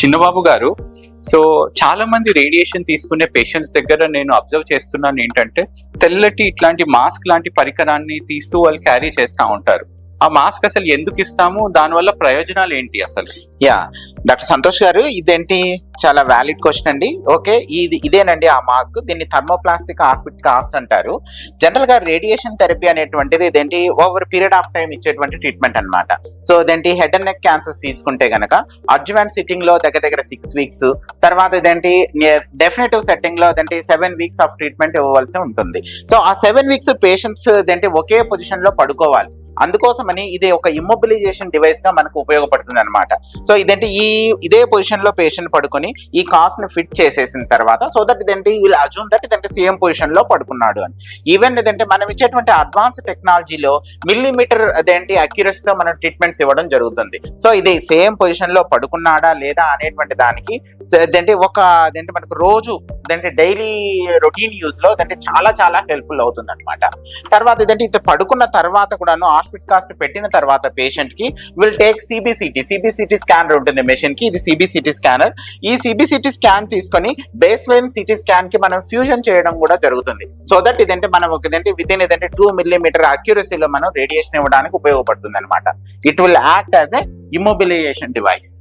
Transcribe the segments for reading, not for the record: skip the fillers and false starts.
చిన్నబాబు గారు, సో చాలా మంది రేడియేషన్ తీసుకునే పేషెంట్స్ దగ్గర నేను అబ్జర్వ్ చేస్తున్నాను ఏంటంటే తెల్లటి ఇట్లాంటి మాస్క్ లాంటి పరికరాన్ని తీస్తూ వాళ్ళు క్యారీ చేస్తూ ఉంటారు. ఆ మాస్క్ అసలు ఎందుకు ఇస్తాము, దానివల్ల ప్రయోజనాలు ఏంటి అసలు? యా, డాక్టర్ సంతోష్ గారు, ఇదేంటి చాలా వ్యాలిడ్ క్వశ్చన్ అండి. ఓకే, ఇదేనండి ఆ మాస్క్. దీన్ని థర్మోప్లాస్టిక్ ఆర్ఫిట్ కాస్ట్ అంటారు. జనరల్ గా రేడియేషన్ థెరపీ అనేటువంటిది ఇదేంటి ఓవర్ పీరియడ్ ఆఫ్ టైం ఇచ్చేటువంటి ట్రీట్మెంట్ అన్నమాట. సో ఇదేంటి హెడ్ అండ్ నెక్ క్యాన్సర్స్ తీసుకుంటే గనక అడ్జువెంట్ సిట్టింగ్ లో దగ్గర 6 weeks, తర్వాత ఇదేంటి డెఫినెటివ్ సెట్టింగ్ లో ఇదేంటి 7 weeks ఆఫ్ ట్రీట్మెంట్ ఇవ్వవలసి ఉంటుంది. సో ఆ 7 weeks పేషెంట్స్ ఇదేంటి ఒకే పొజిషన్ లో పడుకోవాలి. అందుకోసమని ఇది ఒక ఇమ్మొబిలైజేషన్ డివైస్ గా మనకు ఉపయోగపడుతుంది అనమాట. సో ఇదేంటి ఇదే పొజిషన్ లో పేషెంట్ పడుకొని ఈ కాస్ట్ ని ఫిట్ చేసేసిన తర్వాత, సో దట్ ఇదేంటి వీళ్ళు అజ్యూమ్ దట్ ఇదంటే సేమ్ పొజిషన్ లో పడుకున్నాడు అని. ఈవెన్ ఇదంటే మనం ఇచ్చేటువంటి అడ్వాన్స్ టెక్నాలజీలో మిల్లీమీటర్ అదేంటి అక్యురసీతో మనం ట్రీట్మెంట్స్ ఇవ్వడం జరుగుతుంది. సో ఇది సేమ్ పొజిషన్ లో పడుకున్నాడా లేదా అనేటువంటి దానికి అదేంటి మనకు రోజు అదేంటి డైలీ రొటీన్ యూజ్ లో అదంటే చాలా హెల్ప్ఫుల్ అవుతుంది అనమాట. తర్వాత ఇదేంటి ఇది పడుకున్న తర్వాత కూడాను ఆర్ఫిట్ కాస్ట్ పెట్టిన తర్వాత పేషెంట్ కి విల్ టేక్ సిబిసిటీ స్కానర్ ఉంటుంది మెషిన్ కి. ఇది సిబిసిటీ స్కానర్. ఈ సిబిసిటీ స్కాన్ తీసుకొని బేస్ లైన్ సిటీ స్కాన్ కి మనం ఫ్యూజన్ చేయడం కూడా జరుగుతుంది. సో దట్ ఇదంటే మనం విత్ ఇన్ 2 millimeter అక్యురసీలో మనం రేడియేషన్ ఇవ్వడానికి ఉపయోగపడుతుంది అనమాట. It will act as a immobilisation device.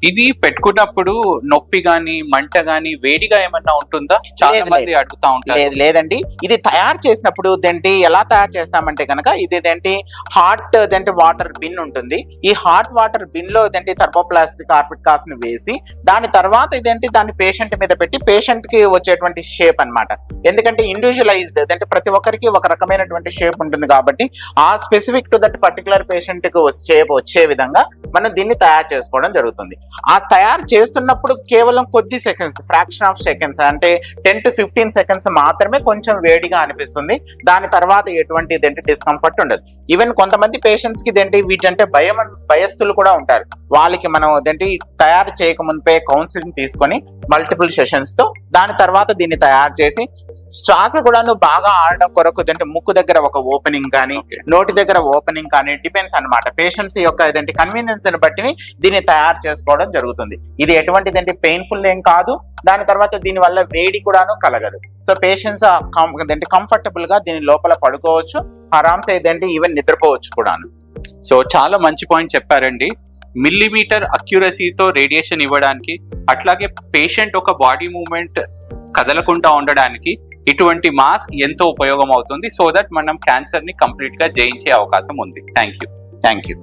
ఇది పెట్టుకున్నప్పుడు నొప్పి గాని మంట గాని వేడిగా ఏమన్నా ఉంటుందా? చాలా మంది అడుగుతా ఉంటారు. లేదండి, ఇది తయారు చేసినప్పుడు ఎలా తయారు చేస్తామంటే కనుక ఇది హాట్ వాటర్ బిన్ ఉంటుంది. ఈ హాట్ వాటర్ బిన్ లో థర్మోప్లాస్టిక్ ఆర్ఫిట్ కాస్ట్ ని వేసి దాని తర్వాత దాన్ని పేషెంట్ మీద పెట్టి పేషెంట్ కి వచ్చేటువంటి షేప్ అన్నమాట. ఎందుకంటే ఇండివిజువలైజ్డ్ ప్రతి ఒక్కరికి ఒక రకమైనటువంటి షేప్ ఉంటుంది కాబట్టి ఆ specific to that particular patient కి షేప్ వచ్చే విధంగా మనం దీన్ని తయారు చేసుకోవడం జరుగుతుంది. ఆ తయారు చేస్తున్నప్పుడు కేవలం కొద్ది సెకండ్స్, ఫ్రాక్షన్ ఆఫ్ సెకండ్స్, అంటే 10 to 15 seconds మాత్రమే కొంచెం వేడిగా అనిపిస్తుంది. దాని తర్వాత ఎటువంటి డిస్కంఫర్ట్ ఉండదు. ఈవెన్ కొంతమంది పేషెంట్స్ కి వీటంటే భయస్థులు కూడా ఉంటారు. వాళ్ళకి మనం తయారు చేయకముందే కౌన్సిలింగ్ తీసుకొని మల్టిపుల్ సెషన్స్ తో దాని తర్వాత దీన్ని తయారు చేసి శ్వాస కూడాను బాగా ఆడడం కొరకు ముక్కు దగ్గర ఒక ఓపెనింగ్ కానీ నోటి దగ్గర ఓపెనింగ్ కానీ డిపెండ్స్ అన్నమాట. పేషెంట్స్ యొక్క కన్వీనియన్స్ ని బట్టి దీన్ని తయారు చేసుకోవడం జరుగుతుంది. ఇది ఎటువంటిదంటే పెయిన్ఫుల్ ఏం కాదు. దాని తర్వాత దీని వల్ల వేడి కూడాను కలగదు. సో పేషెంట్స్ కంఫర్టబుల్ గా దీని లోపల పడుకోవచ్చు, ఆరామ్స్ ఈవెన్ నిద్రపోవచ్చు కూడాను. సో చాలా మంచి పాయింట్ చెప్పారండి. మిల్లీమీటర్ అక్యురసీతో రేడియేషన్ ఇవ్వడానికి, అట్లాగే పేషెంట్ ఒక బాడీ మూవ్మెంట్ కదలకుండా ఉండడానికి ఇటువంటి మాస్క్ ఎంతో ఉపయోగం అవుతుంది. సో దట్ మనం క్యాన్సర్ ని కంప్లీట్ గా జయించే అవకాశం ఉంది. Thank you.